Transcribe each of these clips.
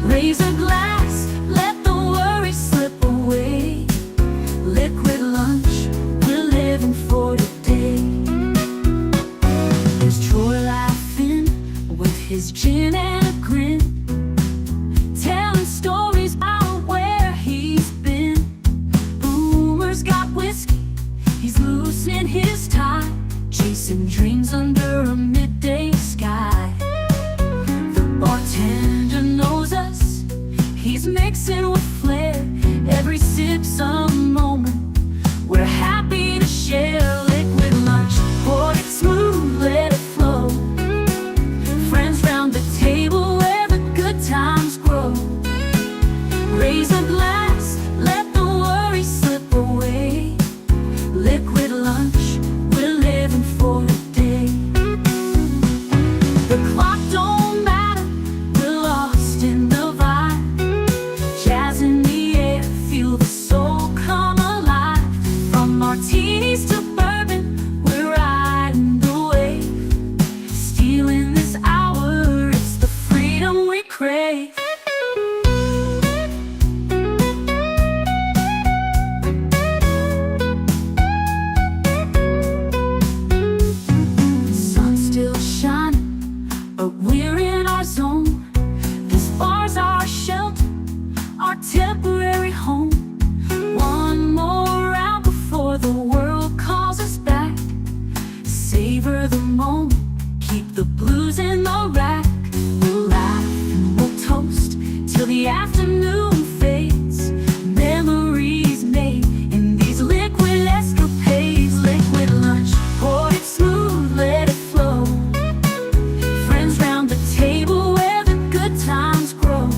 Raise a glass, let the worries slip away. Liquid lunch, we're living for today. There's Troy laughing with his gin and a grin, telling stories about where he's been. Boomer's got whiskey, he's loosening his tie, chasing dreams under a midday sky. The bartender knows us, he's mixing with flair. Every sip's a moment we're happy to share. Liquid lunch, pour it smooth, let it flow. Friends round the table where the good times grow. Raise a glass, let the worries slip away. Liquid lunch, we're living for today. The clock don't matter, we're lost in the vibe. Jazz in the air, feel the soul come alive. From martinis to bourbon, we're riding the wave. Stealing this hour, it's the freedom we crave. Sun's still shining, but we're in our zone. This bar's our shelter, our temporary home. One more round before the world calls us back. Savor the moment, keep the blues in the rack. We'll laugh and we'll toast till the afternoon fades. Memories made in these liquid escapades. Liquid lunch, pour it smooth, let it flow. Friends round the table where the good times grow.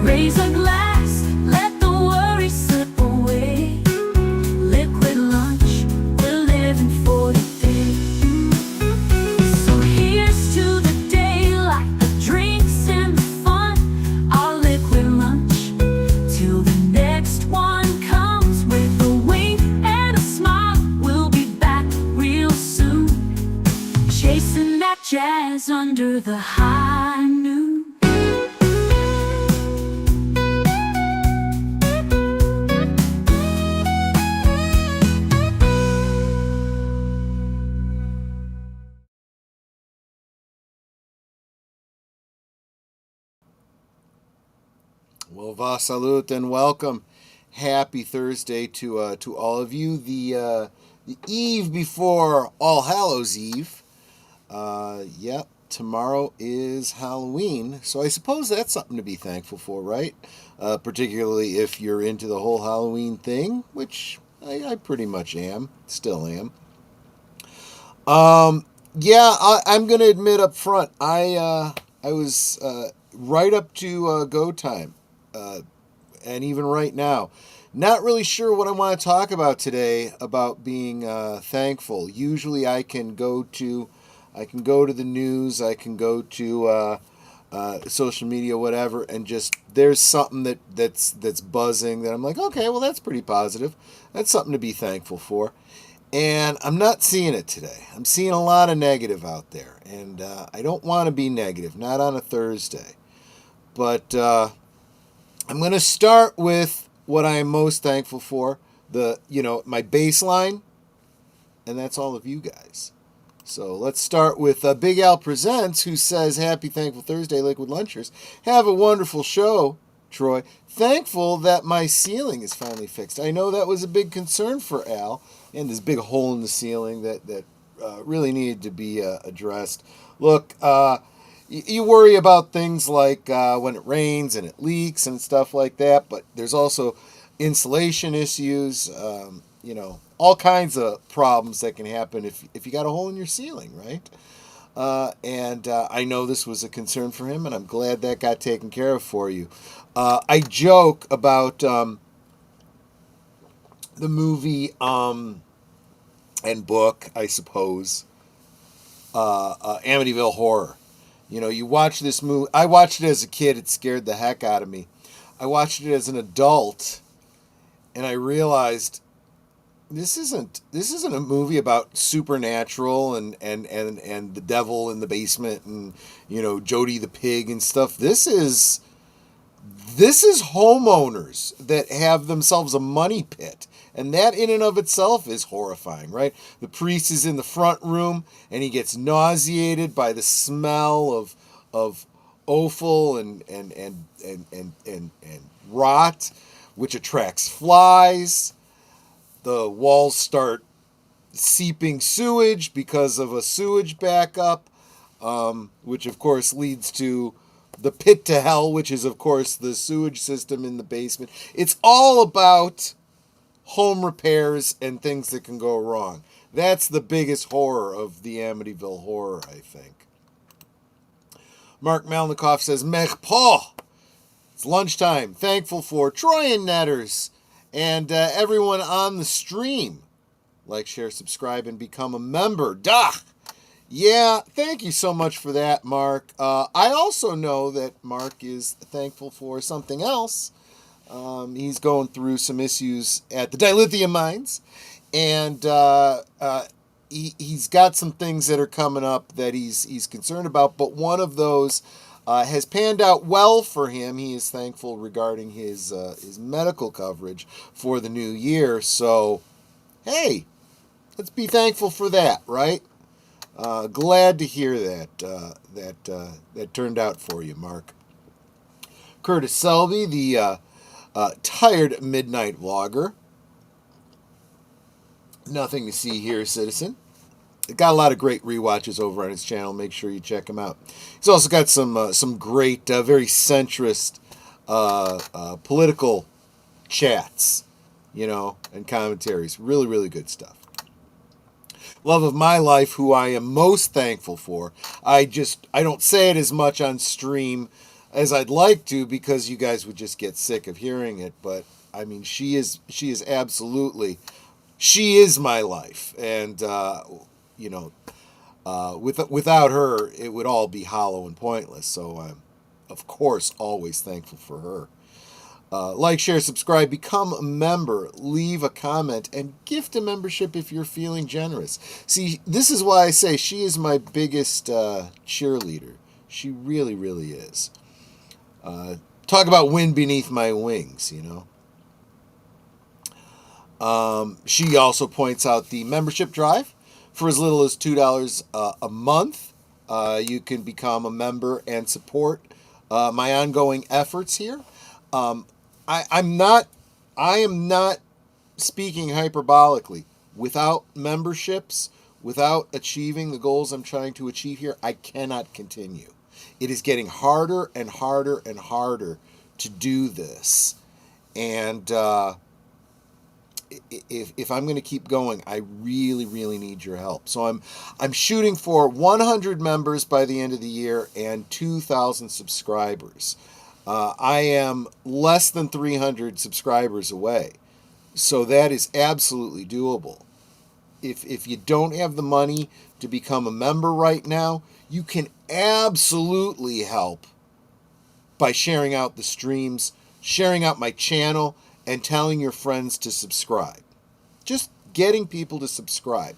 Raise a glass, let the worries slip away. Liquid lunch, we're living for today. So here's to the daylight, the drinks and the fun. Our liquid lunch, till the next one comes. With a wink and a smile, we'll be back real soon. Chasing that jazz under the high noon. Well, va salute and welcome. Happy Thursday to all of you. The eve before All Hallows Eve. Yep, tomorrow is Halloween, so I suppose that's something to be thankful for, right? Particularly if you're into the whole Halloween thing, which I pretty much am, still am. Yeah, I'm gonna admit up front, I was right up to go time. And even right now, not really sure what I want to talk about today about being thankful. Usually I can go to the news, I can go to social media, whatever, and just there's something that's buzzing that I'm like, okay, well, that's pretty positive. That's something to be thankful for. And I'm not seeing it today. I'm seeing a lot of negative out there, and I don't want to be negative, not on a Thursday. But I'm going to start with what I am most thankful for, my baseline, and that's all of you guys. So let's start with Big Al Presents, who says, Happy Thankful Thursday, Liquid Lunchers. Have a wonderful show, Troy. Thankful that my ceiling is finally fixed. I know that was a big concern for Al, and this big hole in the ceiling that really needed to be addressed. Look, you worry about things like when it rains and it leaks and stuff like that, but there's also insulation issues, all kinds of problems that can happen if you got a hole in your ceiling, right? And I know this was a concern for him, and I'm glad that got taken care of for you. I joke about the movie and book, I suppose, Amityville Horror. You watch this movie. I watched it as a kid. It scared the heck out of me. I watched it as an adult, and I realized this isn't a movie about supernatural and the devil in the basement and, you know, Jody the pig and stuff. This is homeowners that have themselves a money pit. And that in and of itself is horrifying, right? The priest is in the front room and he gets nauseated by the smell of offal and rot, which attracts flies. The walls start seeping sewage because of a sewage backup, which of course leads to the pit to hell, which is of course the sewage system in the basement. It's all about home repairs and things that can go wrong. That's the biggest horror of the Amityville Horror, I think. Mark Malnikoff says, Mech Paul. It's lunchtime. Thankful for Troy and Netters and everyone on the stream. Like, share, subscribe, and become a member. Duh! Yeah, thank you so much for that, Mark. I also know that Mark is thankful for something else. He's going through some issues at the dilithium mines, and he's got some things that are coming up that he's concerned about, but one of those has panned out well for him. He is thankful regarding his medical coverage for the new year. So, hey, let's be thankful for that, right? Glad to hear that turned out for you, Mark. Curtis Selby, the tired midnight vlogger. Nothing to see here, citizen. Got a lot of great rewatches over on his channel. Make sure you check him out. He's also got some great, very centrist political chats, you know, and commentaries. Really, really good stuff. Love of my life, who I am most thankful for. I don't say it as much on stream as I'd like to, because you guys would just get sick of hearing it. But I mean, she is absolutely, she is my life, and you know, without her, it would all be hollow and pointless. So I'm, of course, always thankful for her. Like, share, subscribe, become a member, leave a comment, and gift a membership if you're feeling generous. See, this is why I say she is my biggest cheerleader. She really, really is. Talk about wind beneath my wings, you know. She also points out the membership drive. For as little as $2 a month, you can become a member and support my ongoing efforts here. I am not speaking hyperbolically. Without memberships, without achieving the goals I'm trying to achieve here, I cannot continue. It is getting harder and harder and harder to do this. And if I'm going to keep going, I really, really need your help. So I'm shooting for 100 members by the end of the year and 2,000 subscribers. I am less than 300 subscribers away. So that is absolutely doable. If you don't have the money to become a member right now, you can absolutely help by sharing out the streams, sharing out my channel, and telling your friends to subscribe. Just getting people to subscribe.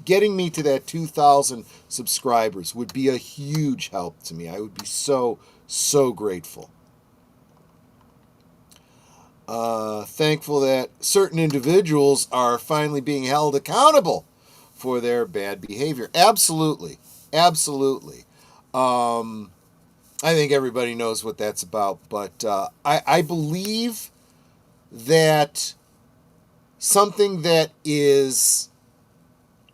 Getting me to that 2,000 subscribers would be a huge help to me. I would be so, so grateful. Thankful that certain individuals are finally being held accountable for their bad behavior. Absolutely. Absolutely. I think everybody knows what that's about, but I believe that something that is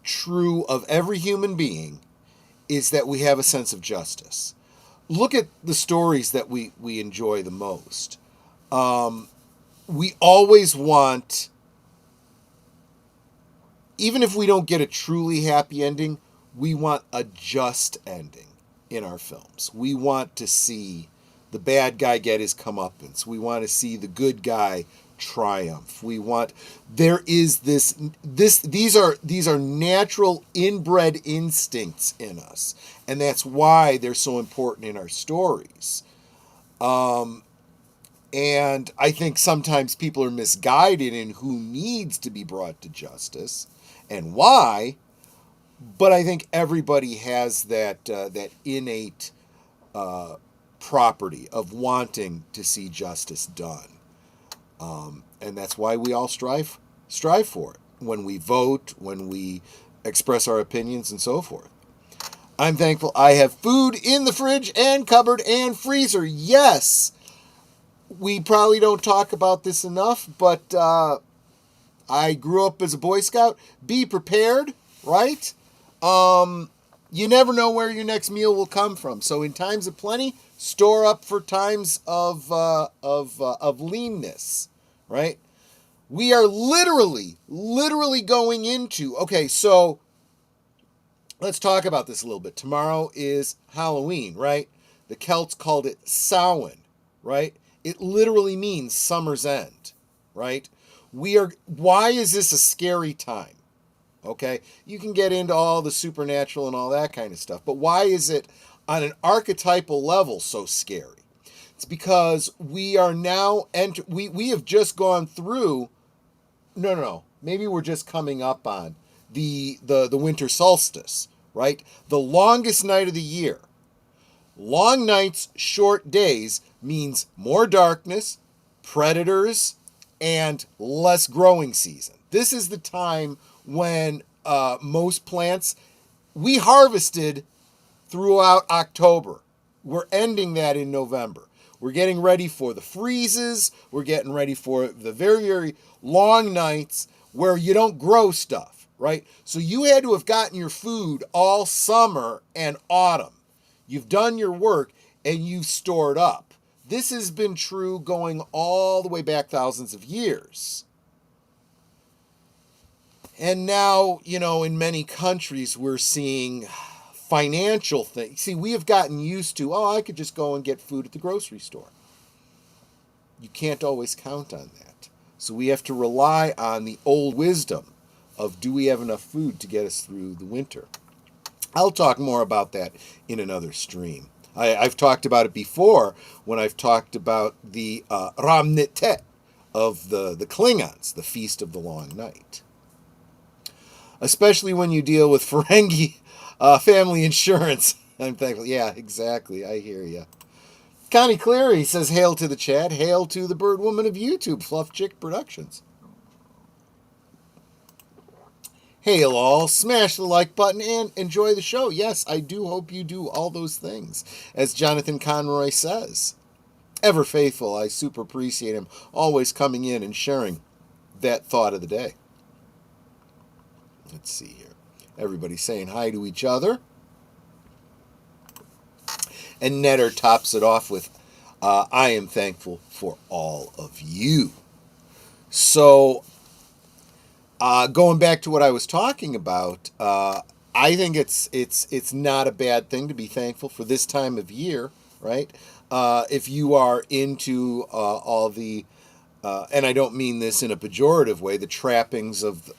true of every human being is that we have a sense of justice. Look at the stories that we enjoy the most. We always want, even if we don't get a truly happy ending, we want a just ending in our films. We want to see the bad guy get his comeuppance. We want to see the good guy triumph. There is these are natural inbred instincts in us, and that's why they're so important in our stories. And I think sometimes people are misguided in who needs to be brought to justice and why. But I think everybody has that innate property of wanting to see justice done, and that's why we all strive for it when we vote, when we express our opinions, and so forth. I'm thankful I have food in the fridge and cupboard and freezer. Yes, we probably don't talk about this enough, but I grew up as a Boy Scout. Be prepared, right? You never know where your next meal will come from. So in times of plenty, store up for times of leanness, right? We are literally going into, okay, so let's talk about this a little bit. Tomorrow is Halloween, right? The Celts called it Samhain, right? It literally means summer's end, right? Why is this a scary time? Okay, you can get into all the supernatural and all that kind of stuff, but why is it on an archetypal level so scary? It's because we are now we have just gone through. No. Maybe we're just coming up on the winter solstice, right? The longest night of the year. Long nights, short days means more darkness, predators, and less growing season. This is the time when most plants, we harvested throughout October. We're ending that in November. We're getting ready for the freezes. We're getting ready for the very, very long nights where you don't grow stuff, right? So you had to have gotten your food all summer and autumn. You've done your work and you've stored up. This has been true going all the way back thousands of years. And now, in many countries, we're seeing financial things. See, we have gotten used to, I could just go and get food at the grocery store. You can't always count on that. So we have to rely on the old wisdom of, do we have enough food to get us through the winter? I'll talk more about that in another stream. I've talked about it before when I've talked about the Ramnetet of the Klingons, the Feast of the Long Night. Especially when you deal with Ferengi family insurance. I'm thankful. Yeah, exactly. I hear you. Connie Cleary says, hail to the chat. Hail to the bird woman of YouTube, Fluff Chick Productions. Hail all. Smash the like button and enjoy the show. Yes, I do hope you do all those things. As Jonathan Conroy says. Ever faithful. I super appreciate him always coming in and sharing that thought of the day. Let's see here. Everybody's saying hi to each other. And Netter tops it off with, I am thankful for all of you. So, going back to what I was talking about, I think it's not a bad thing to be thankful for this time of year, right? If you are into all the and I don't mean this in a pejorative way, the trappings of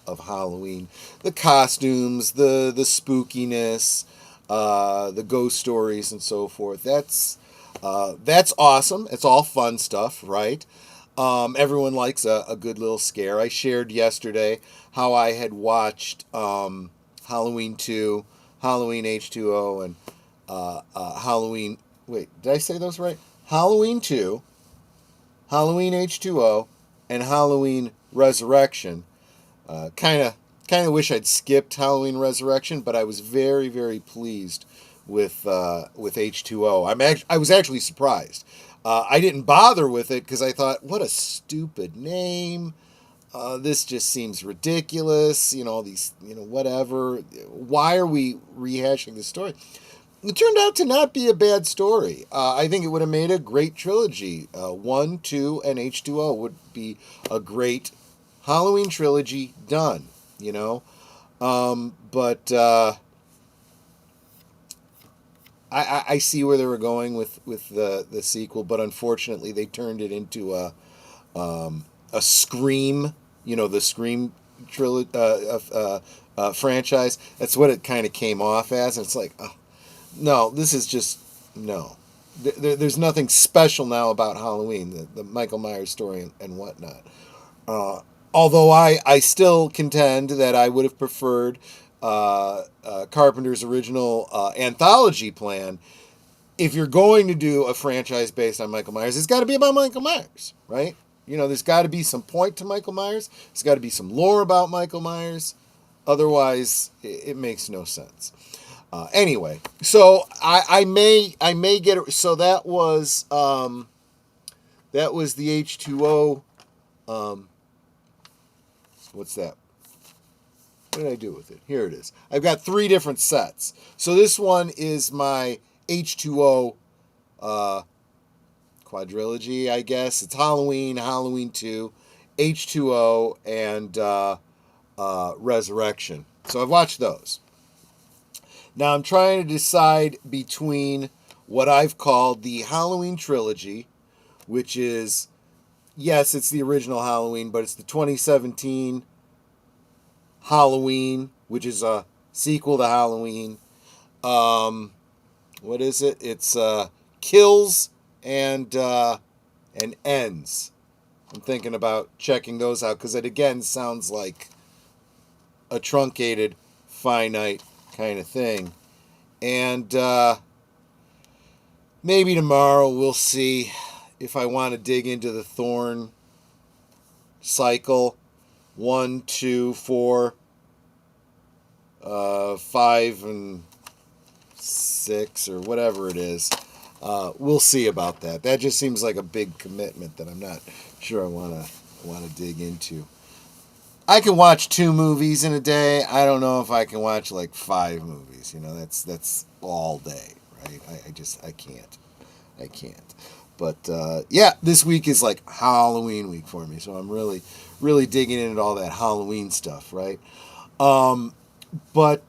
Halloween, the costumes, the spookiness, the ghost stories and so forth. That's awesome. It's all fun stuff, right? Everyone likes a good little scare. I shared yesterday how I had watched Halloween 2, Halloween H2O, and Halloween... Wait, did I say those right? Halloween 2... Halloween H2O, and Halloween Resurrection. Kind of wish I'd skipped Halloween Resurrection, but I was very, very pleased with H2O. I was actually surprised. I didn't bother with it because I thought, what a stupid name. This just seems ridiculous. All these, whatever. Why are we rehashing this story? It turned out to not be a bad story. I think it would have made a great trilogy. 1, 2, and H2O would be a great Halloween trilogy done, But I see where they were going with the sequel, but unfortunately they turned it into a Scream, the Scream trilogy franchise. That's what it kind of came off as, and it's like, no, this is just, no. there's nothing special now about Halloween, the Michael Myers story and whatnot. Although I still contend that I would have preferred Carpenter's original anthology plan. If you're going to do a franchise based on Michael Myers, it's got to be about Michael Myers, right? You know, there's got to be some point to Michael Myers. There's got to be some lore about Michael Myers. Otherwise, it makes no sense. Anyway, so I may get it. So that was the H2O. What's that? What did I do with it? Here it is. I've got 3 different sets. So this one is my H2O quadrilogy, I guess. It's Halloween, Halloween 2, H2O, and Resurrection. So I've watched those. Now I'm trying to decide between what I've called the Halloween trilogy, which is, yes, it's the original Halloween, but it's the 2017 Halloween, which is a sequel to Halloween. What is it? It's Kills and Ends. I'm thinking about checking those out because it again sounds like a truncated, finite kind of thing. And maybe tomorrow we'll see if I want to dig into the Thorn cycle. 1, 2, 4, 5, and 6, or whatever it is. We'll see about that. That just seems like a big commitment that I'm not sure I want to dig into. I can watch 2 movies in a day. I don't know if I can watch like 5 movies. You know, that's all day, right? I can't. But yeah, this week is like Halloween week for me, so I'm really digging into all that Halloween stuff, right? But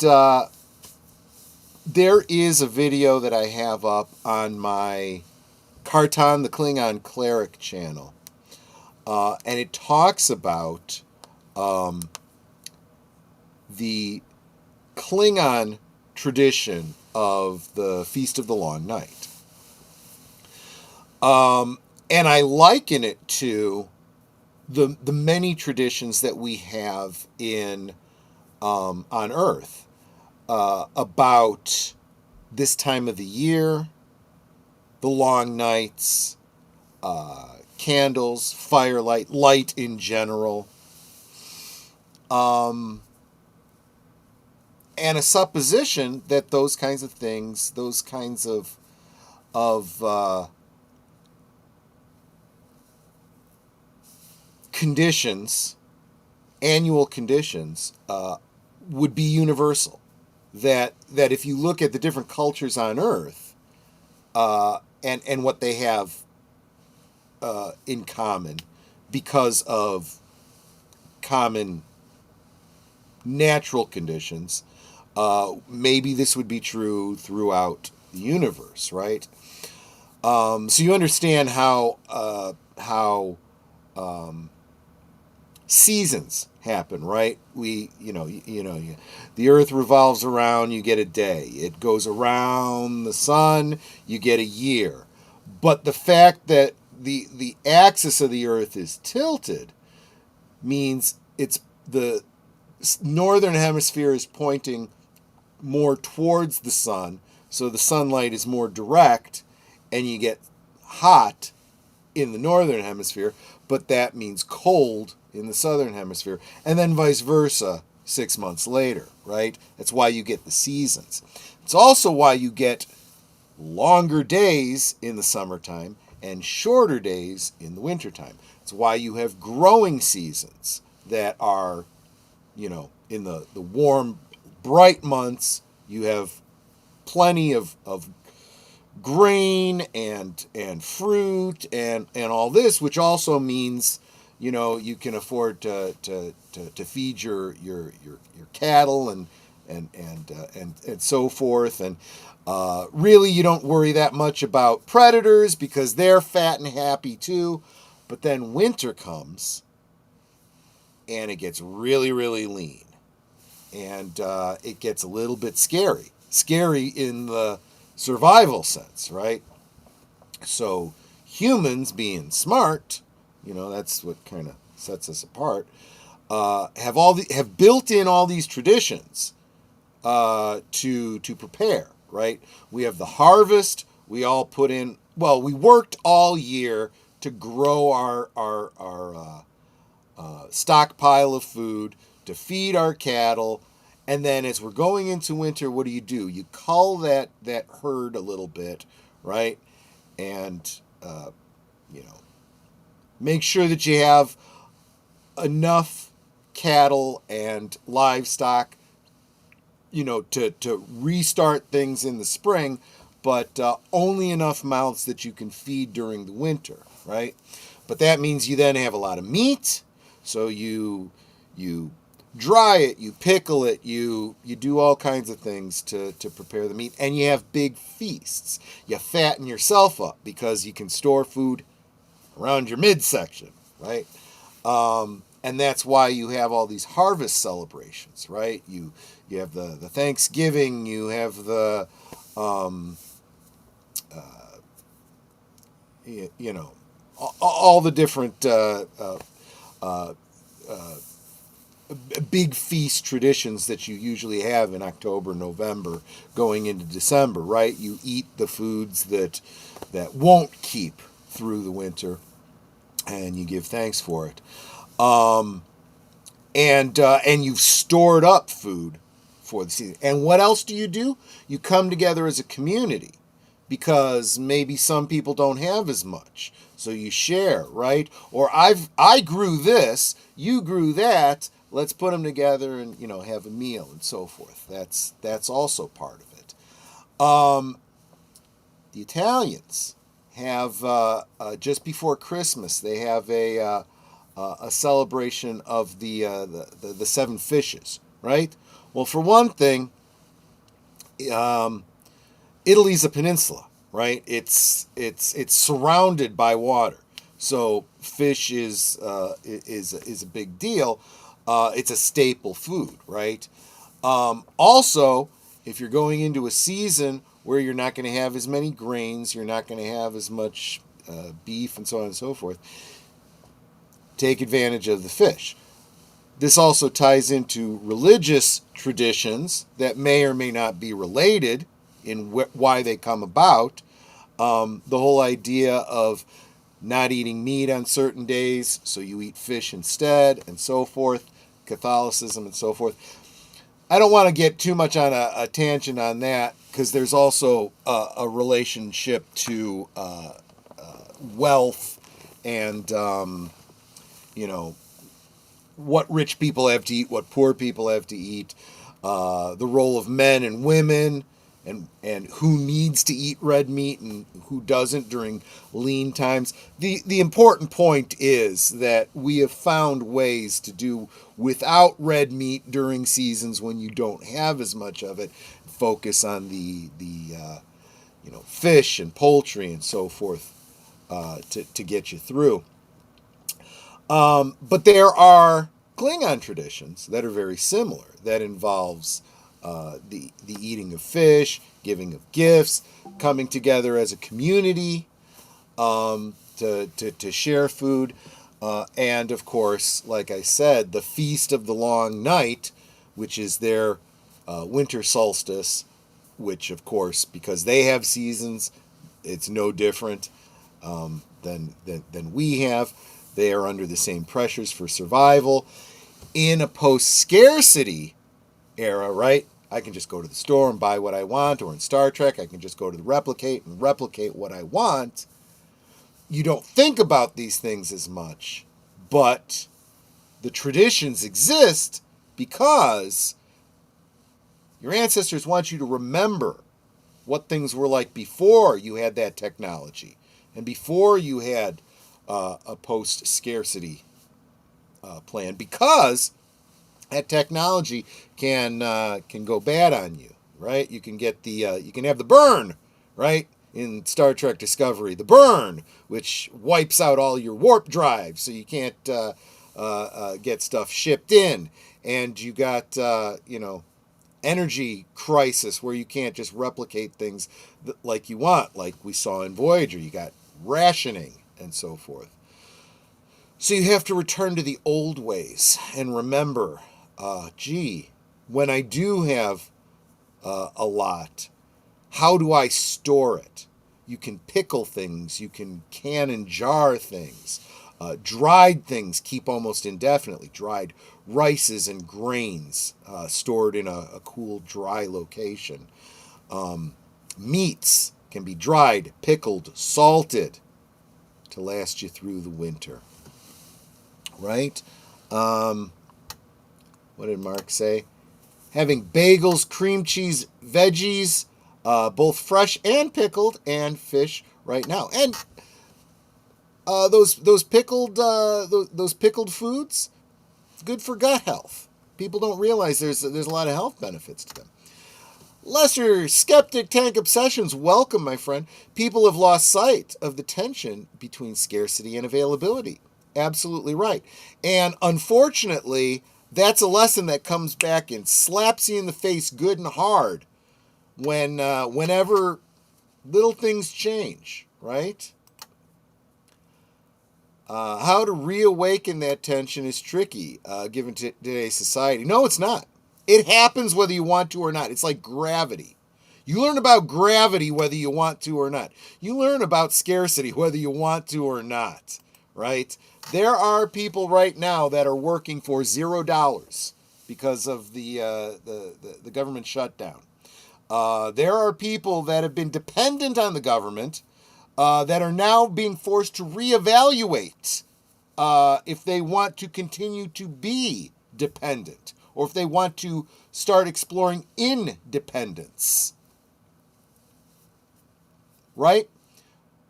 there is a video that I have up on my Carton, the Klingon Cleric channel, and it talks about the Klingon tradition of the Feast of the Long Night. And I liken it to the many traditions that we have in on Earth about this time of the year, the long nights, candles, firelight, light in general, and a supposition that those kinds of things, those kinds of conditions, annual conditions, would be universal. That if you look at the different cultures on Earth, and what they have in common, because of common natural conditions, maybe this would be true throughout the universe, right? So you understand how seasons happen, right? The Earth revolves around, you get a day. It goes around the sun, you get a year. But the fact that the axis of the Earth is tilted means it's the northern hemisphere is pointing more towards the sun, so the sunlight is more direct, and you get hot in the northern hemisphere, but that means cold in the southern hemisphere, and then vice versa 6 months later, right? That's why you get the seasons. It's also why you get longer days in the summertime and shorter days in the wintertime. It's why you have growing seasons that are, in the warm, bright months, you have plenty of grain and fruit and all this, which also means you can afford to feed your cattle and so forth, and really you don't worry that much about predators because they're fat and happy too. But then winter comes and it gets really, really lean, and it gets a little bit scary in the survival sense, right? So humans, being smart, that's what kind of sets us apart, have built in all these traditions to prepare, right? We have the harvest. We all put in. Well, we worked all year to grow our stockpile of food to feed our cattle, and then as we're going into winter, what do? You cull that herd a little bit, right? And make sure that you have enough cattle and livestock, to restart things in the spring, but only enough mouths that you can feed during the winter, right? But that means you then have a lot of meat, so you dry it, you pickle it, you do all kinds of things to prepare the meat, and you have big feasts. You fatten yourself up because you can store food around your midsection, right? And that's why you have all these harvest celebrations, right? You have the Thanksgiving, you have the all the different big feast traditions that you usually have in October, November, going into December, right? You eat the foods that won't keep through the winter, and you give thanks for it. And you've stored up food for the season. And what else do? You come together as a community, because maybe some people don't have as much, so you share, right? Or I grew this, you grew that. Let's put them together and have a meal and so forth. That's also part of it. The Italians have just before Christmas, they have a celebration of the seven fishes, right? Well, for one thing, Italy's a peninsula, right? It's surrounded by water, so fish is a big deal. It's a staple food, right? Also, if you're going into a season where you're not going to have as many grains, you're not going to have as much beef and so on and so forth, take advantage of the fish. This also ties into religious traditions that may or may not be related in why they come about. The whole idea of not eating meat on certain days, so you eat fish instead, and so forth. Catholicism and so forth. I don't want to get too much on a tangent on that, because there's also a relationship to wealth and what rich people have to eat, what poor people have to eat, the role of men and women, and who needs to eat red meat and who doesn't during lean times. The important point is that we have found ways to do without red meat during seasons when you don't have as much of it. Focus on the fish and poultry and so forth to get you through. But there are Klingon traditions that are very similar, that involves the eating of fish, giving of gifts, coming together as a community to share food, and of course, like I said, the Feast of the Long Night, which is their winter solstice, which of course, because they have seasons, it's no different than we have. They are under the same pressures for survival. In a post-scarcity era, right? I can just go to the store and buy what I want, or in Star Trek, I can just go to the replicate and replicate what I want. You don't think about these things as much, but the traditions exist because your ancestors want you to remember what things were like before you had that technology and before you had a post-scarcity plan, because that technology can go bad on you, right? You can get you can have the burn, right? In Star Trek Discovery, the burn, which wipes out all your warp drives, so you can't get stuff shipped in, and you got energy crisis where you can't just replicate things like you want, like we saw in Voyager. You got rationing and so forth. So you have to return to the old ways and remember, when I do have a lot, how do I store it? You can pickle things, you can can and jar things. Dried things keep almost indefinitely. Dried rices and grains stored in a cool, dry location. Meats can be dried, pickled, salted to last you through the winter. Right? What did Mark say? Having bagels, cream cheese, veggies, both fresh and pickled, and fish right now. And those pickled foods, it's good for gut health. People don't realize there's a lot of health benefits to them. Lesser Skeptic Tank Obsessions, welcome, my friend. People have lost sight of the tension between scarcity and availability. Absolutely right. And unfortunately, that's a lesson that comes back and slaps you in the face good and hard whenever little things change, right? How to reawaken that tension is tricky, given today's society. No, it's not. It happens whether you want to or not. It's like gravity. You learn about gravity whether you want to or not. You learn about scarcity whether you want to or not, right? There are people right now that are working for $0 because of the government shutdown. There are people that have been dependent on the government that are now being forced to reevaluate if they want to continue to be dependent or if they want to start exploring independence. Right?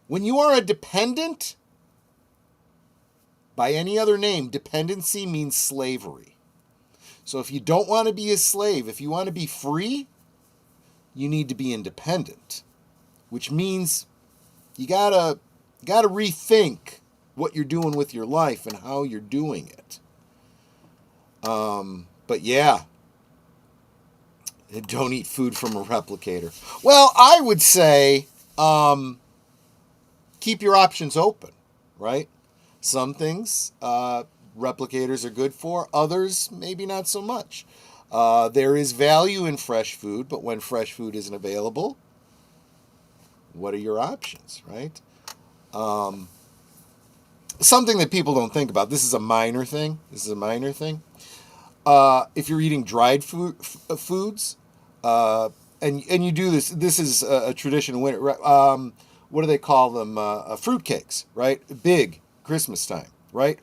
When you are a dependent, by any other name, dependency means slavery. So if you don't want to be a slave, if you want to be free, you need to be independent, which means you gotta rethink what you're doing with your life and how you're doing it. But yeah, don't eat food from a replicator. Well, I would say keep your options open, right? Some things replicators are good for, others maybe not so much. There is value in fresh food, but when fresh food isn't available, what are your options, right? Something that people don't think about. This is a minor thing. If you're eating dried foods, and you do this. This is a tradition. What do they call them? Fruitcakes, right? Big Christmas time, right?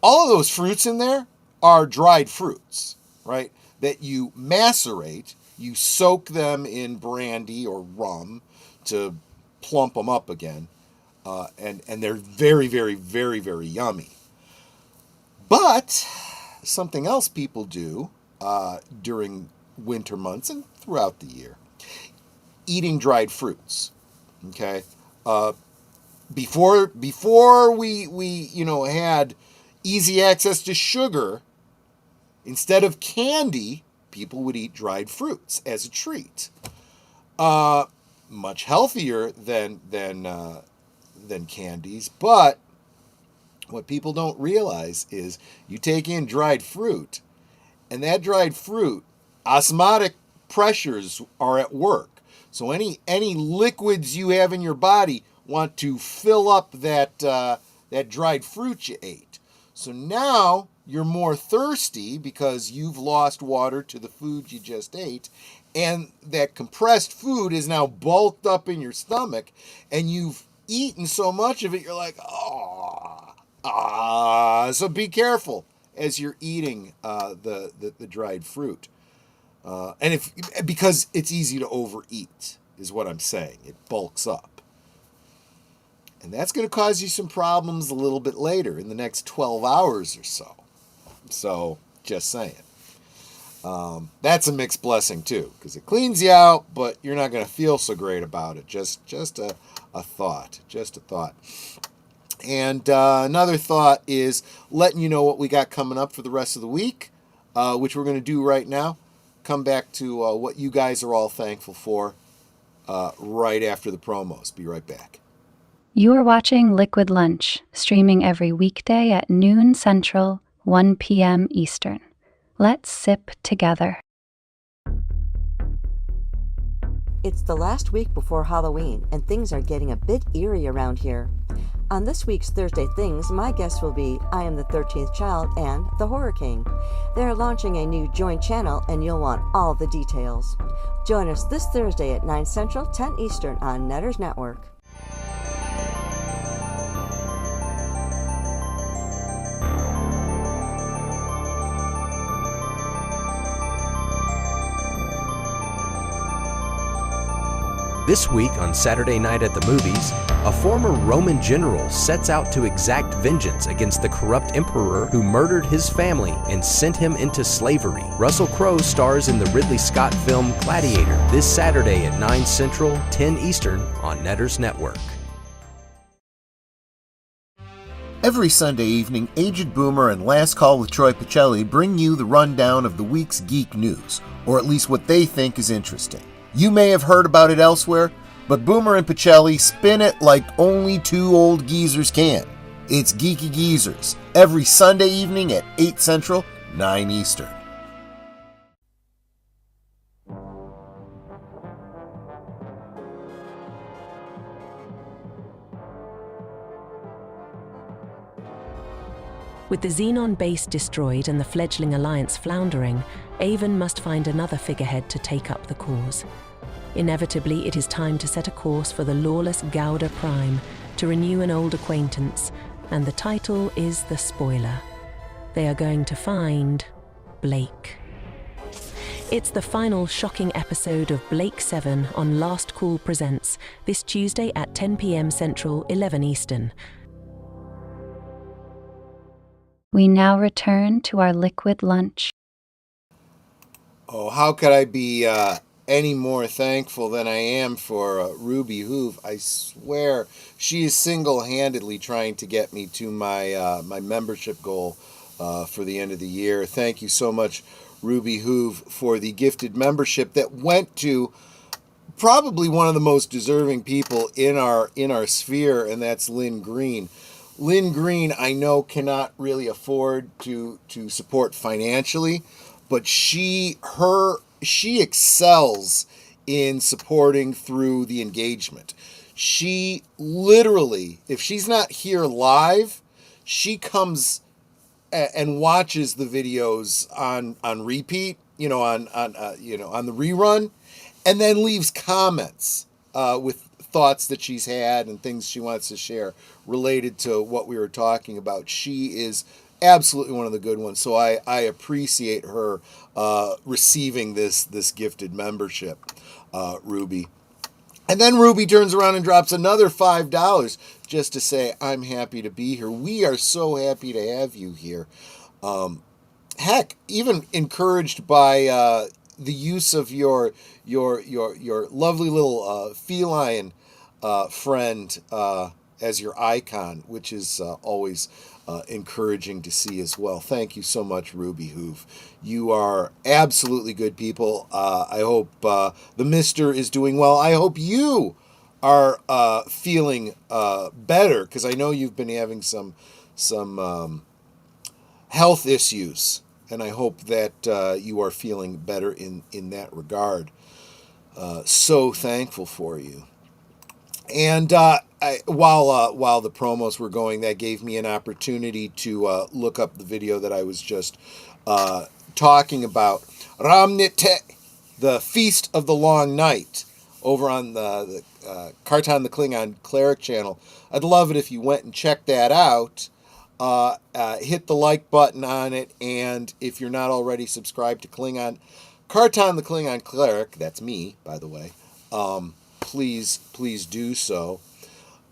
All of those fruits in there are dried fruits, right? That you macerate. You soak them in brandy or rum to plump them up again, and they're very, very, very, very yummy. But something else people do during winter months and throughout the year, eating dried fruits. Okay, before we had easy access to sugar, instead of candy, people would eat dried fruits as a treat. Much healthier than candies, but what people don't realize is you take in dried fruit, and that dried fruit, osmotic pressures are at work. So any liquids you have in your body want to fill up that dried fruit you ate. So now you're more thirsty because you've lost water to the food you just ate, and that compressed food is now bulked up in your stomach, and you've eaten so much of it, you're like, so be careful as you're eating the dried fruit. And because it's easy to overeat, is what I'm saying. It bulks up. And that's going to cause you some problems a little bit later in the next 12 hours or so. So, just saying. That's a mixed blessing too, because it cleans you out, but you're not going to feel so great about it. Just a thought. Just a thought. And another thought is letting you know what we got coming up for the rest of the week, which we're going to do right now. come back to what you guys are all thankful for right after the promos. Be right back. You are watching Liquid Lunch, streaming every weekday at noon Central, 1 p.m. Eastern. Let's sip together. It's the last week before Halloween, and things are getting a bit eerie around here. On this week's Thursday Things, my guests will be I Am the 13th Child and The Horror King. They're launching a new joint channel, and you'll want all the details. Join us this Thursday at 9 Central, 10 Eastern on Netters Network. This week on Saturday Night at the Movies, a former Roman general sets out to exact vengeance against the corrupt emperor who murdered his family and sent him into slavery. Russell Crowe stars in the Ridley Scott film Gladiator this Saturday at 9 Central, 10 Eastern on Netters Network. Every Sunday evening, Aged Boomer and Last Call with Troy Pacelli bring you the rundown of the week's geek news, or at least what they think is interesting. You may have heard about it elsewhere, but Boomer and Pacelli spin it like only two old geezers can. It's Geeky Geezers, every Sunday evening at 8 Central, 9 Eastern. With the Xenon base destroyed and the fledgling alliance floundering, Avon must find another figurehead to take up the cause. Inevitably, it is time to set a course for the lawless Gouda Prime, to renew an old acquaintance, and the title is the spoiler. They are going to find Blake. It's the final shocking episode of Blake 7 on Last Call Presents, this Tuesday at 10 p.m. Central, 11 Eastern. We now return to our liquid lunch. Oh, how could I be any more thankful than I am for RubyHoove? I swear she is single-handedly trying to get me to my my membership goal for the end of the year. Thank you so much, RubyHoove, for the gifted membership that went to probably one of the most deserving people in our sphere, and that's Lynn Green. Lynn Green, I know, cannot really afford to support financially, but she excels in supporting through the engagement. She literally, if she's not here live, she comes and watches the videos on repeat, on the rerun, and then leaves comments with thoughts that she's had and things she wants to share related to what we were talking about. She is absolutely one of the good ones, so I appreciate her receiving this gifted membership, Ruby. And then Ruby turns around and drops another $5 just to say, I'm happy to be here. We are so happy to have you here. Heck, even encouraged by the use of your lovely little feline friend as your icon, which is always encouraging to see as well. Thank you so much, RubyHoove. You are absolutely good people. I hope the Mister is doing well. I hope you are feeling better, because I know you've been having some health issues, and I hope that you are feeling better in that regard. So thankful for you. And while the promos were going, that gave me an opportunity to look up the video that I was just talking about. Ramnite, the Feast of the Long Night, over on the Kartan the Klingon Cleric channel. I'd love it if you went and checked that out. Hit the like button on it, and if you're not already subscribed to Kartan the Klingon Cleric, that's me, by the way, please do so.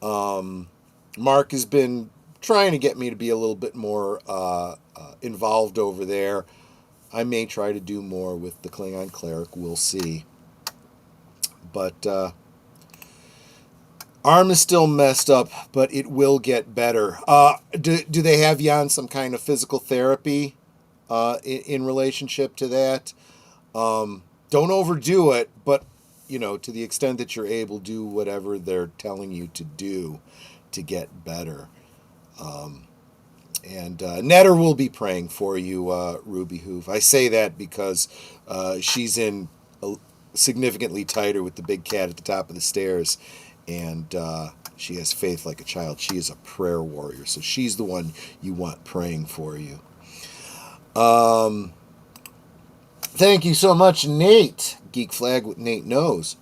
Mark has been trying to get me to be a little bit more involved over there. I may try to do more with the Klingon Cleric. We'll see. But arm is still messed up, but it will get better. Do they have you on some kind of physical therapy in relationship to that? Don't overdo it, but, to the extent that you're able, do whatever they're telling you to do to get better. And Netter will be praying for you, RubyHoove. I say that because she's in significantly tighter with the big cat at the top of the stairs, and she has faith like a child. She is a prayer warrior, so she's the one you want praying for you. Thank you so much, Nate. Geek Flag with Nate Knows.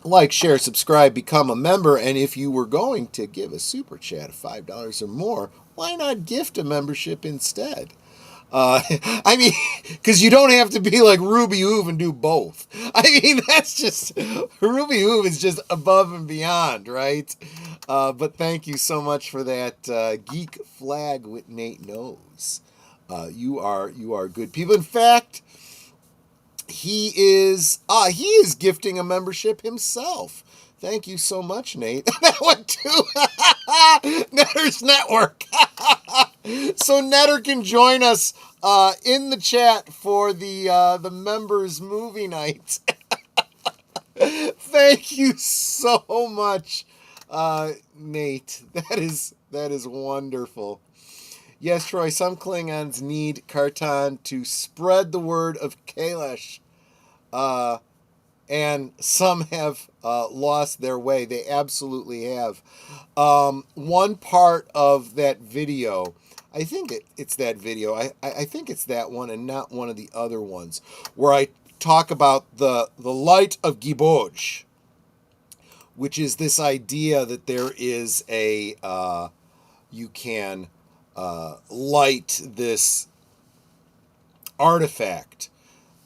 Like, share, subscribe, become a member, and if you were going to give a super chat of $5 or more, why not gift a membership instead? I mean, because you don't have to be like RubyHoove and do both. I mean, that's just, RubyHoove is just above and beyond, right? But thank you so much for that, Geek Flag with Nate Knows. You are good people. In fact, he is gifting a membership himself. Thank you so much, Nate. That went to Netter's Network. So Netter can join us in the chat for the members movie night. Thank you so much, Nate. That is wonderful. Yes, Troy, some Klingons need Carton to spread the word of Kalesh. And some have lost their way. They absolutely have. One part of that video, I think it's that video. I think it's that one and not one of the other ones, where I talk about the light of Giboj, which is this idea that there is you can light this artifact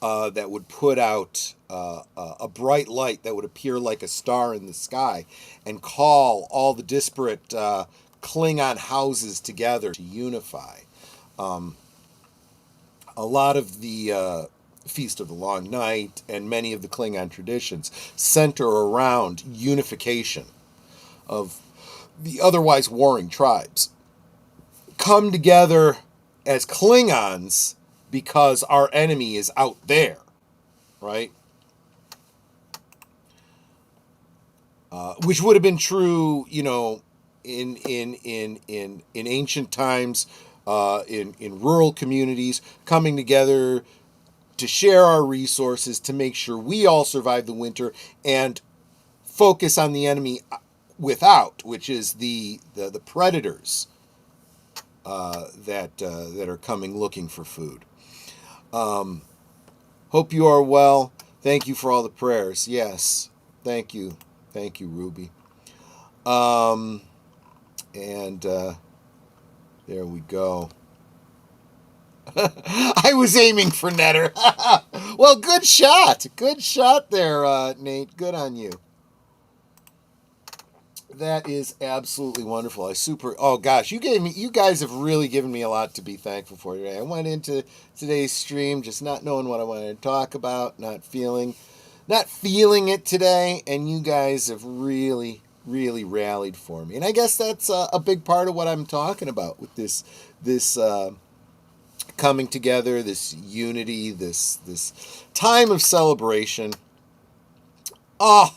that would put out a bright light that would appear like a star in the sky and call all the disparate Klingon houses together to unify. A lot of the Feast of the Long Night and many of the Klingon traditions center around unification of the otherwise warring tribes. Come together as Klingons because our enemy is out there, right? Which would have been true, in ancient times, in rural communities, coming together to share our resources to make sure we all survive the winter and focus on the enemy without, which is the predators that are coming looking for food. Hope you are well. Thank you for all the prayers. Yes, thank you, Ruby. And there we go. I was aiming for Netter. Well, good shot there, Nate. Good on you. That is absolutely wonderful. Oh gosh, you guys have really given me a lot to be thankful for today. I went into today's stream just not knowing what I wanted to talk about, not feeling it today, and you guys have really, really rallied for me. And I guess that's a big part of what I'm talking about with this coming together, this unity, this time of celebration. Oh,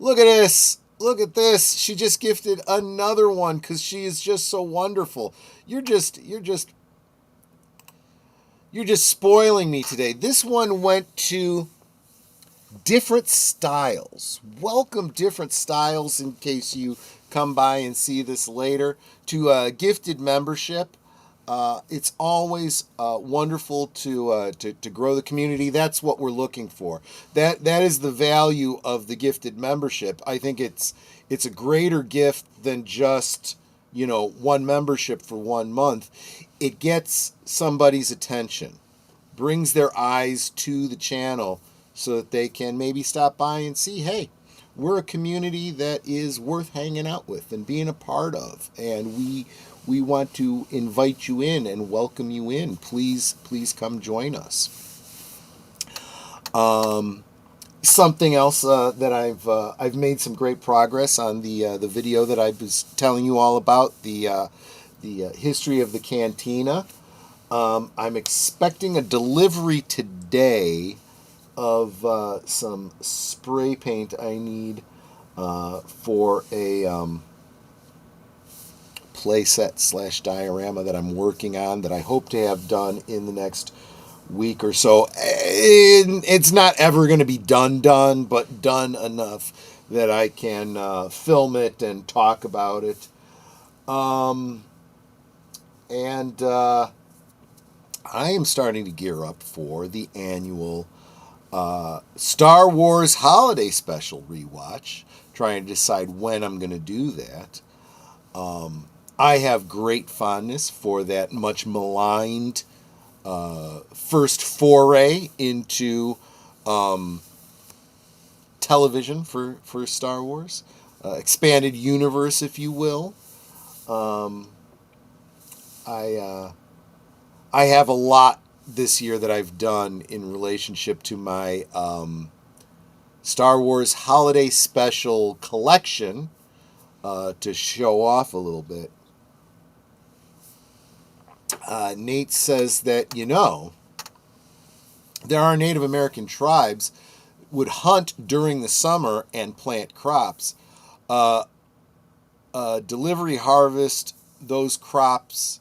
look at this. Look at this. She just gifted another one because she is just so wonderful. You're just spoiling me today. This one went to Different Styles. Welcome, Different Styles, in case you come by and see this later, to a gifted membership. It's always wonderful to grow the community. That's what we're looking for. That is the value of the gifted membership. I think it's a greater gift than just one membership for 1 month. It gets somebody's attention, brings their eyes to the channel so that they can maybe stop by and see, hey, we're a community that is worth hanging out with and being a part of, and we want to invite you in and welcome you in. Please come join us. Something else that I've made some great progress on the video that I was telling you all about, the history of the cantina. I'm expecting a delivery today of some spray paint I need for a playset / diorama that I'm working on that I hope to have done in the next week or so. It's not ever going to be done, but done enough that I can film it and talk about it. And I am starting to gear up for the annual Star Wars Holiday Special rewatch, trying to decide when I'm going to do that. I have great fondness for that much maligned first foray into television for Star Wars, expanded universe, if you will. I have a lot this year that I've done in relationship to my Star Wars Holiday Special collection to show off a little bit. Nate says that, there are Native American tribes would hunt during the summer and plant crops. Delivery harvest those crops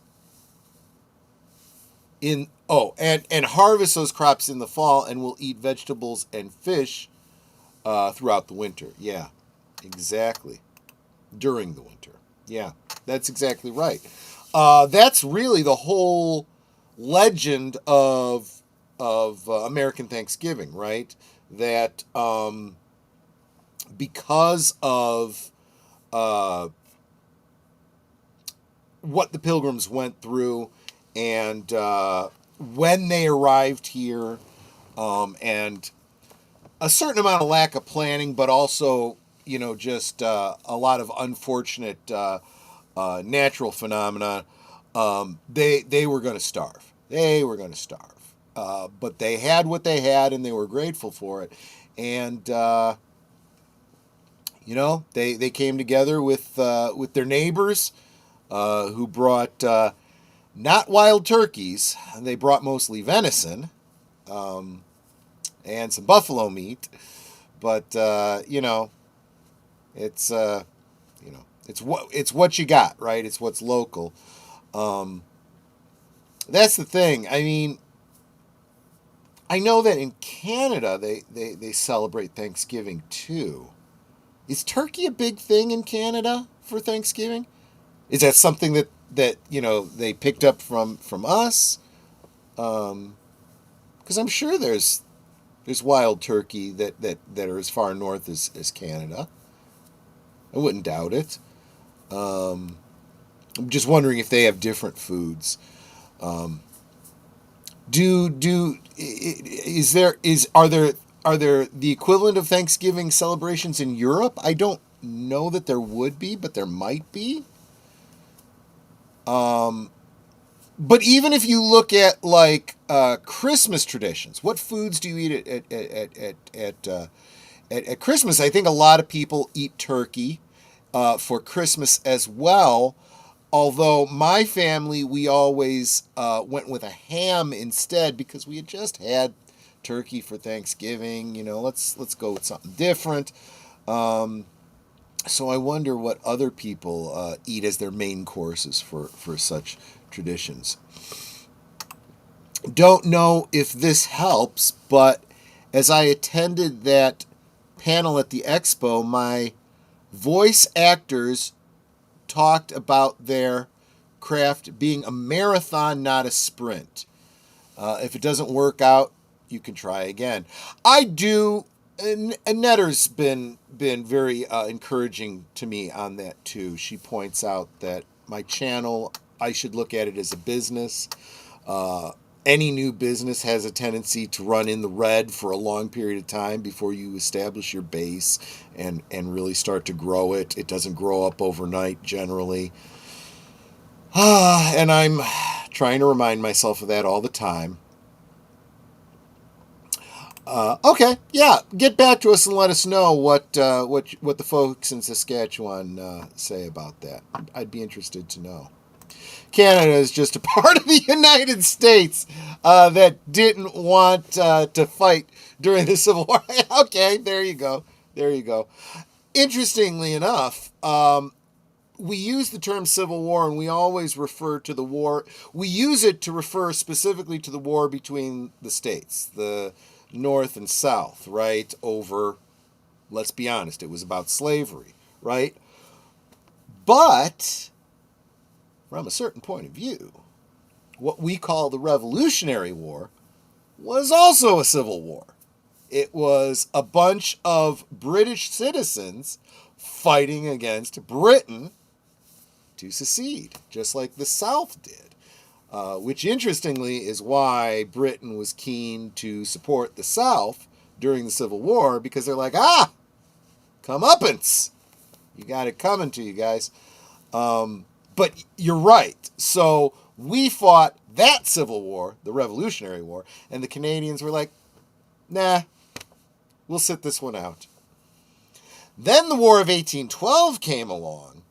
and harvest those crops in the fall, and will eat vegetables and fish throughout the winter. Yeah, exactly. During the winter. Yeah, that's exactly right. That's really the whole legend of American Thanksgiving, right? That because of what the Pilgrims went through, and when they arrived here, and a certain amount of lack of planning, but also, just a lot of unfortunate natural phenomena, they were going to starve. They were going to starve. But they had what they had, and they were grateful for it. And, they came together with their neighbors, who brought not wild turkeys. They brought mostly venison, and some buffalo meat. But, it's what you got, right? It's what's local. That's the thing. I mean, I know that in Canada they celebrate Thanksgiving too. Is turkey a big thing in Canada for Thanksgiving? Is that something that they picked up from us? Because I'm sure there's wild turkey that are as far north as Canada. I wouldn't doubt it. I'm just wondering if they have different foods. Are there the equivalent of Thanksgiving celebrations in Europe? I don't know that there would be, but there might be. But even if you look at Christmas traditions, what foods do you eat at Christmas? I think a lot of people eat turkey for Christmas as well. Although my family, we always went with a ham instead because we had just had turkey for Thanksgiving. Let's go with something different. So I wonder what other people eat as their main courses for such traditions. Don't know if this helps, but as I attended that panel at the expo, my voice actors talked about their craft being a marathon, not a sprint. If it doesn't work out, you can try again. I do. Netter's been very encouraging to me on that too. She points out that my channel, I should look at it as a business. Any new business has a tendency to run in the red for a long period of time before you establish your base and really start to grow it. It doesn't grow up overnight generally. And I'm trying to remind myself of that all the time. Okay, yeah, get back to us and let us know what the folks in Saskatchewan say about that. I'd be interested to know. Canada is just a part of the United States that didn't want to fight during the Civil War. Okay, there you go. There you go. Interestingly enough, we use the term Civil War, and we always refer to the war. We use it to refer specifically to the war between the states, the North and South, right? Over, let's be honest, it was about slavery, right? But from a certain point of view, what we call the Revolutionary War was also a civil war. It was a bunch of British citizens fighting against Britain to secede, just like the South did, which interestingly is why Britain was keen to support the South during the Civil War, because they're like, comeuppance. You got it coming to you guys. But you're right. So we fought that Civil War, the Revolutionary War, and the Canadians were like, nah, we'll sit this one out. Then the War of 1812 came along,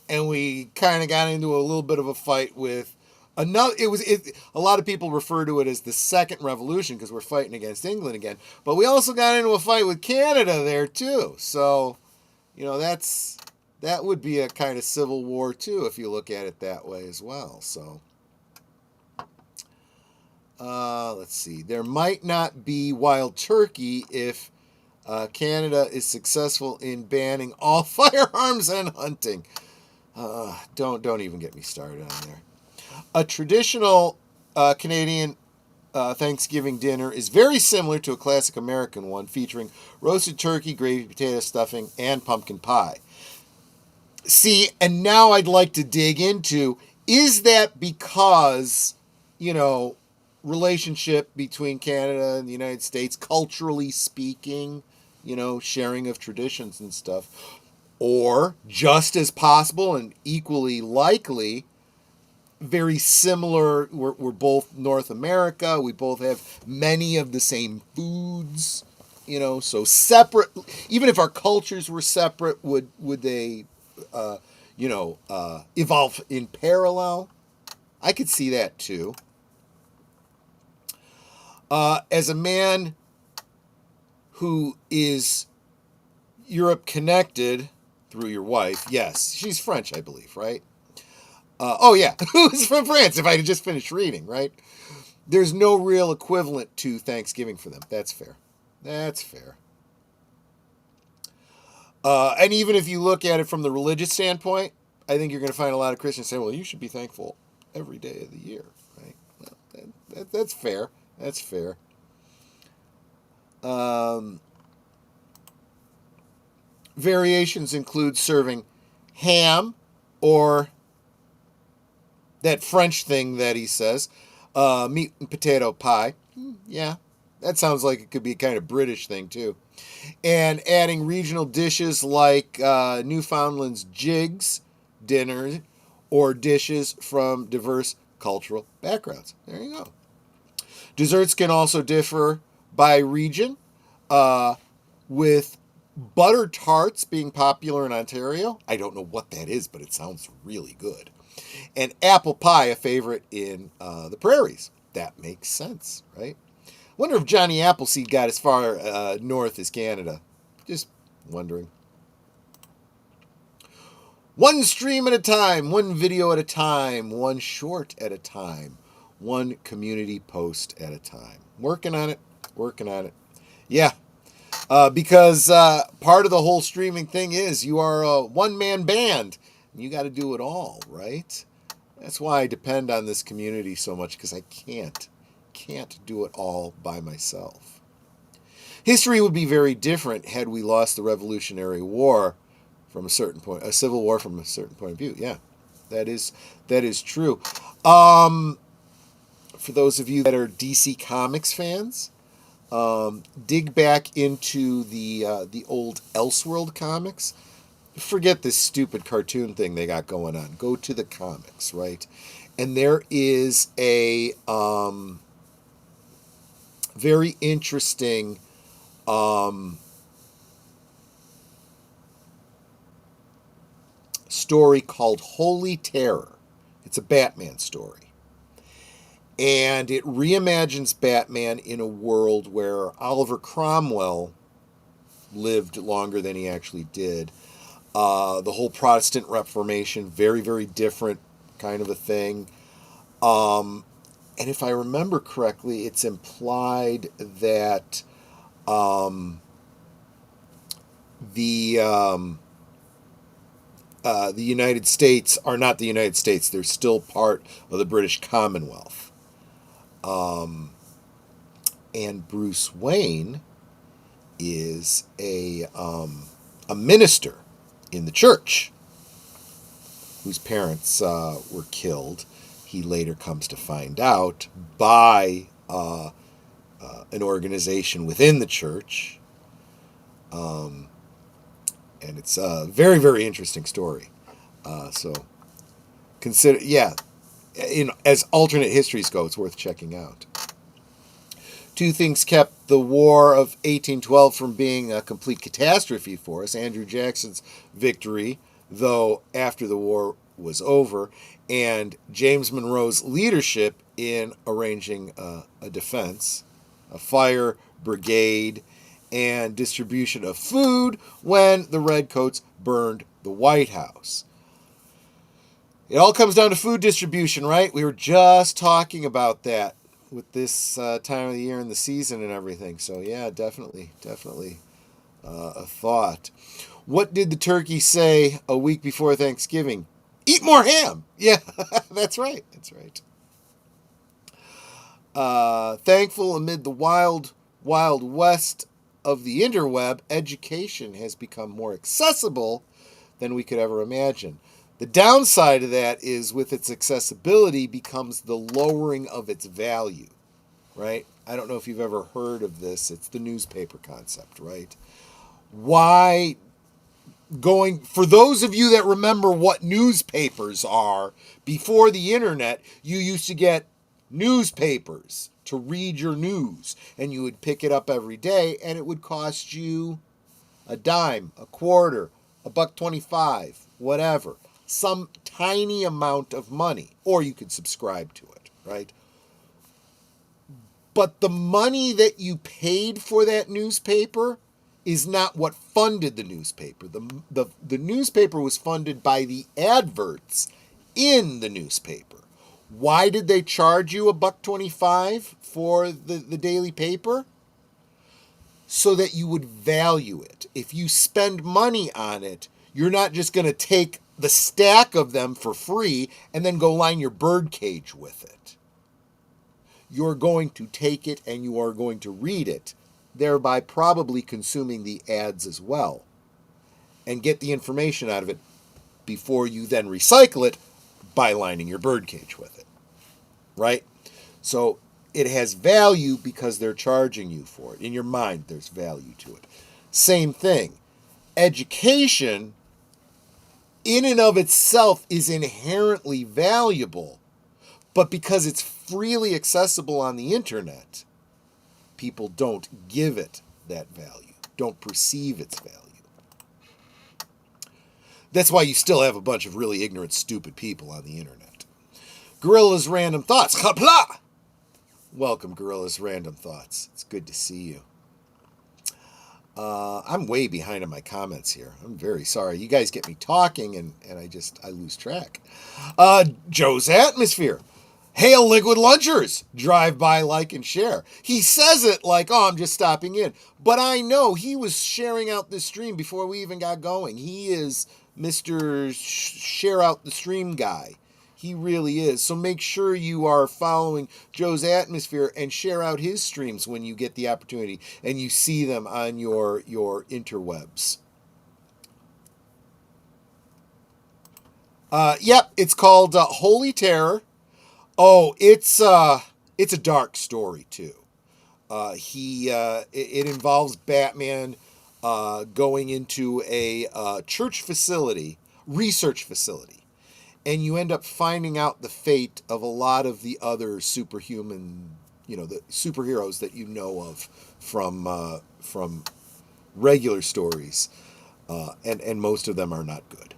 and we kind of got into a little bit of a fight with another. A lot of people refer to it as the Second Revolution because we're fighting against England again. But we also got into a fight with Canada there too. So, that would be a kind of civil war too, if you look at it that way as well. So, let's see. There might not be wild turkey if Canada is successful in banning all firearms and hunting. Don't even get me started on there. A traditional Canadian Thanksgiving dinner is very similar to a classic American one, featuring roasted turkey, gravy, potato stuffing, and pumpkin pie. See, and now I'd like to dig into, is that because, relationship between Canada and the United States, culturally speaking, sharing of traditions and stuff, or just as possible and equally likely, very similar, we're both North America, we both have many of the same foods, so separate, even if our cultures were separate, would they evolve in parallel? I could see that too. As a man who is Europe connected through your wife, yes, she's French, I believe, right? Oh yeah, who's from France? If I had just finished reading, right? There's no real equivalent to Thanksgiving for them. That's fair. That's fair. And even if you look at it from the religious standpoint, I think you're going to find a lot of Christians saying, well, you should be thankful every day of the year, right? Well, that's fair. That's fair. Variations include serving ham or that French thing that he says, meat and potato pie. Yeah, that sounds like it could be a kind of British thing too. And adding regional dishes like Newfoundland's jigs dinner or dishes from diverse cultural backgrounds. There you go. Desserts can also differ by region, with butter tarts being popular in Ontario. I don't know what that is, but it sounds really good. And apple pie, a favorite in the prairies. That makes sense, right? Wonder if Johnny Appleseed got as far north as Canada. Just wondering. One stream at a time, one video at a time, one short at a time, one community post at a time. Working on it. Yeah. Because part of the whole streaming thing is you are a one-man band. You got to do it all, right? That's why I depend on this community so much, because I can't do it all by myself. History would be very different had we lost the Revolutionary War from a certain point, a civil war from a certain point of view. Yeah, that is true. For those of you that are DC Comics fans, dig back into the old Elseworld comics. Forget this stupid cartoon thing they got going on. Go to the comics, right? And there is a very interesting story called Holy Terror. It's a Batman story. And it reimagines Batman in a world where Oliver Cromwell lived longer than he actually did. The whole Protestant Reformation, very, very different kind of a thing. And if I remember correctly, it's implied that the United States are not the United States. They're still part of the British Commonwealth. And Bruce Wayne is a minister in the church whose parents were killed. He later comes to find out by an organization within the church. And it's a very, very interesting story. So consider, as alternate histories go, it's worth checking out. Two things kept the War of 1812 from being a complete catastrophe for us. Andrew Jackson's victory, though, after the war was over, and James Monroe's leadership in arranging a defense, a fire brigade, and distribution of food when the Redcoats burned the White House. It all comes down to food distribution, right? We were just talking about that with this time of the year and the season and everything. So yeah, definitely a thought. What did the turkey say a week before Thanksgiving? Eat more ham. Yeah, that's right. Thankful amid the wild west of the interweb, education has become more accessible than we could ever imagine. The downside of that is with its accessibility becomes the lowering of its value, right? I don't know if you've ever heard of this. It's the newspaper concept, right? For those of you that remember what newspapers are, before the internet, you used to get newspapers to read your news, and you would pick it up every day, and it would cost you a dime, a quarter, $1.25, whatever. Some tiny amount of money, or you could subscribe to it, right? But the money that you paid for that newspaper is not what funded the newspaper. The newspaper was funded by the adverts in the newspaper. Why did they charge you $1.25 for the daily paper? So that you would value it. If you spend money on it, you're not just going to take the stack of them for free and then go line your bird cage with it. You're going to take it and you are going to read it, thereby probably consuming the ads as well, and get the information out of it before you then recycle it by lining your bird cage with it, right? So it has value because they're charging you for it. In your mind, there's value to it. Same thing. Education in and of itself is inherently valuable, but because it's freely accessible on the internet, people don't give it that value, don't perceive its value. That's why you still have a bunch of really ignorant, stupid people on the internet. Gorilla's Random Thoughts. Hopla! Welcome, Gorilla's Random Thoughts. It's good to see you. I'm way behind on my comments here. I'm very sorry. You guys get me talking and I lose track. Joe's Atmosphere. Hail Liquid Lunchers. Drive by, like, and share. He says it like, oh, I'm just stopping in. But I know he was sharing out this stream before we even got going. He is Mr. Share Out the Stream guy. He really is. So make sure you are following Joe's Atmosphere and share out his streams when you get the opportunity and you see them on your interwebs. Yep, it's called Holy Terror. Oh, it's a dark story too. It involves Batman going into a church facility, research facility. And you end up finding out the fate of a lot of the other superhuman, the superheroes that you know of from regular stories. And most of them are not good.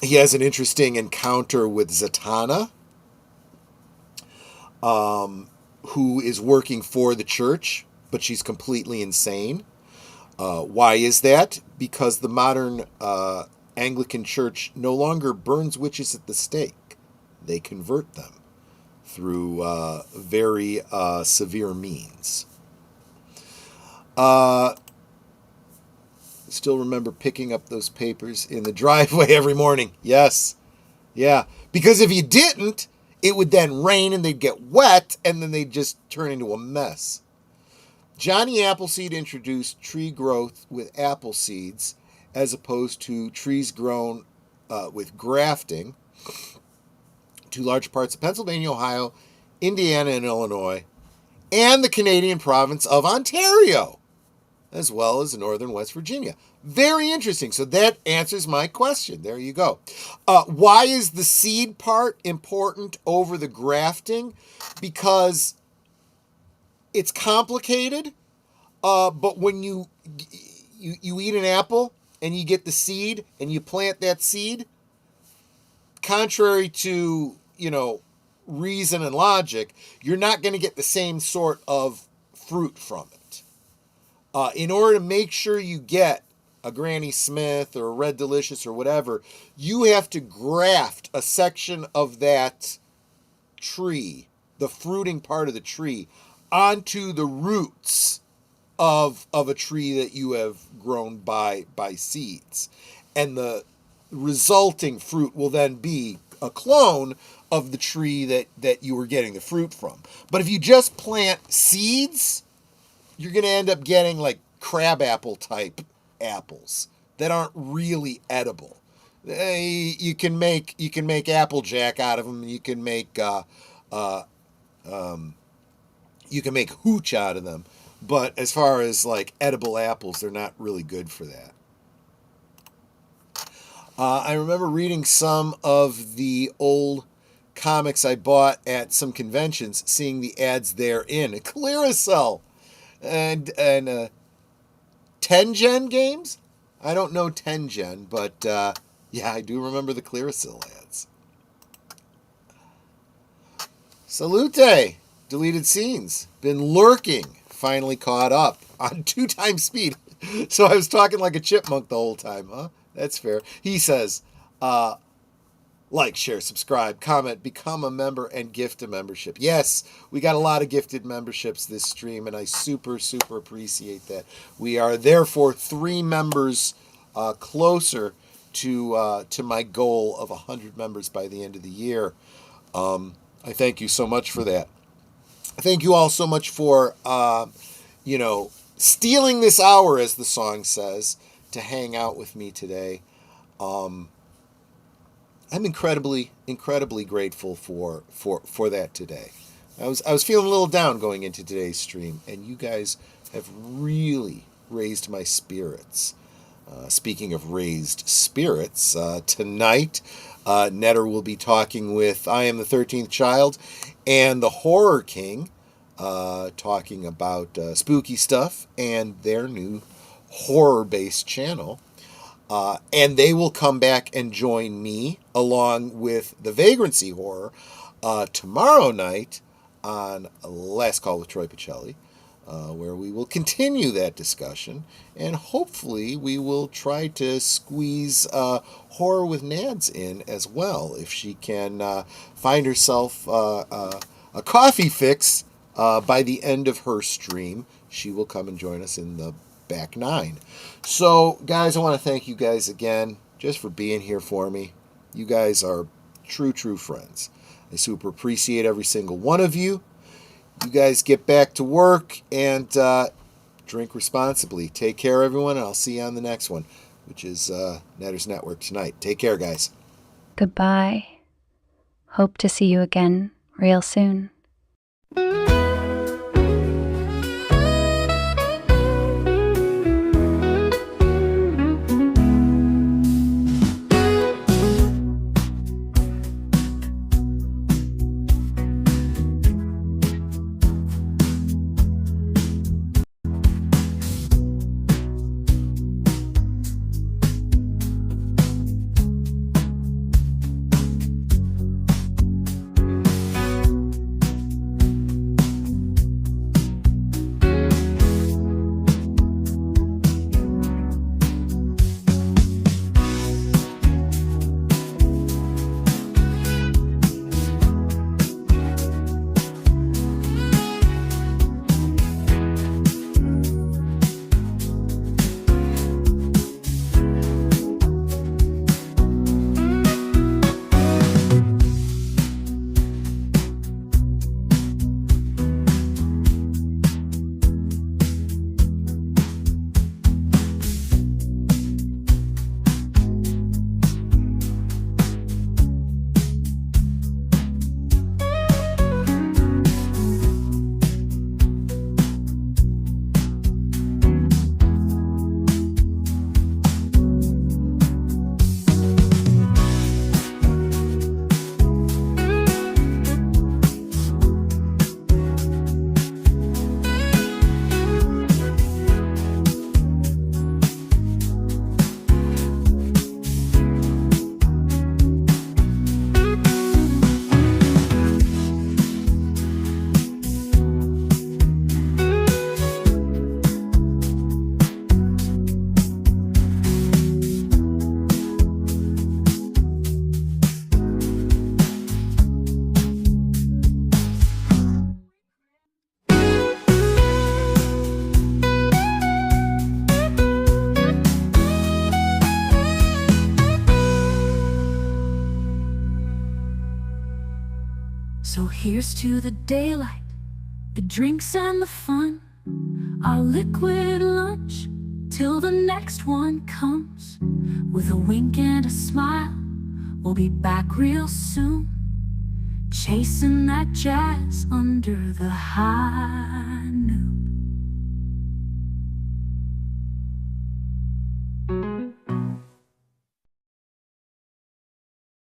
he has an interesting encounter with Zatanna, who is working for the church, but she's completely insane. Why is that? Because the modern Anglican Church no longer burns witches at the stake. They convert them through very severe means. Still remember picking up those papers in the driveway every morning. Yes. Yeah. Because if you didn't, it would then rain and they'd get wet and then they'd just turn into a mess. Johnny Appleseed introduced tree growth with apple seeds as opposed to trees grown with grafting to large parts of Pennsylvania, Ohio, Indiana, and Illinois, and the Canadian province of Ontario, as well as northern West Virginia. Very interesting. So that answers my question. There you go. Why is the seed part important over the grafting? Because it's complicated, but when you eat an apple and you get the seed and you plant that seed, contrary to, reason and logic, you're not going to get the same sort of fruit from it. In order to make sure you get a Granny Smith or a Red Delicious or whatever, you have to graft a section of that tree, the fruiting part of the tree, onto the roots of a tree that you have grown by seeds. And the resulting fruit will then be a clone of the tree that you were getting the fruit from. But if you just plant seeds, you're going to end up getting like crabapple type apples that aren't really edible. You can make Applejack out of them. You can make hooch out of them. But as far as like edible apples, they're not really good for that. I remember reading some of the old comics I bought at some conventions, seeing the ads therein. Clearasil and 10-gen games? I don't know 10-gen, but yeah, I do remember the Clearasil ads. Salute! Deleted scenes. Been lurking. Finally caught up on 2 times speed. So I was talking like a chipmunk the whole time, huh? That's fair. He says, like, share, subscribe, comment, become a member, and gift a membership. Yes, we got a lot of gifted memberships this stream, and I super, super appreciate that. We are therefore 3 members closer to my goal of 100 members by the end of the year. I thank you so much for that. Thank you all so much for, stealing this hour, as the song says, to hang out with me today. I'm incredibly grateful for that today. I was feeling a little down going into today's stream, and you guys have really raised my spirits. Speaking of raised spirits, tonight Netter will be talking with I Am the 13th Child and the Horror King, talking about spooky stuff and their new horror-based channel. And they will come back and join me along with the Vagrancy horror tomorrow night on Last Call with Troy Pacelli, where we will continue that discussion, and hopefully we will try to squeeze horror with Nads in as well, if she can find herself a coffee fix by the end of her stream. She will come and join us in the back 9. So, guys, I want to thank you guys again just for being here for me. You guys are true friends. I super appreciate every single one of you. You guys get back to work and drink responsibly. Take care, everyone, and I'll see you on the next one, which is Netter's Network tonight. Take care, guys. Goodbye. Hope to see you again real soon. So here's to the daylight, the drinks and the fun, our liquid lunch, till the next one comes. With a wink and a smile, we'll be back real soon, chasing that jazz under the high noon.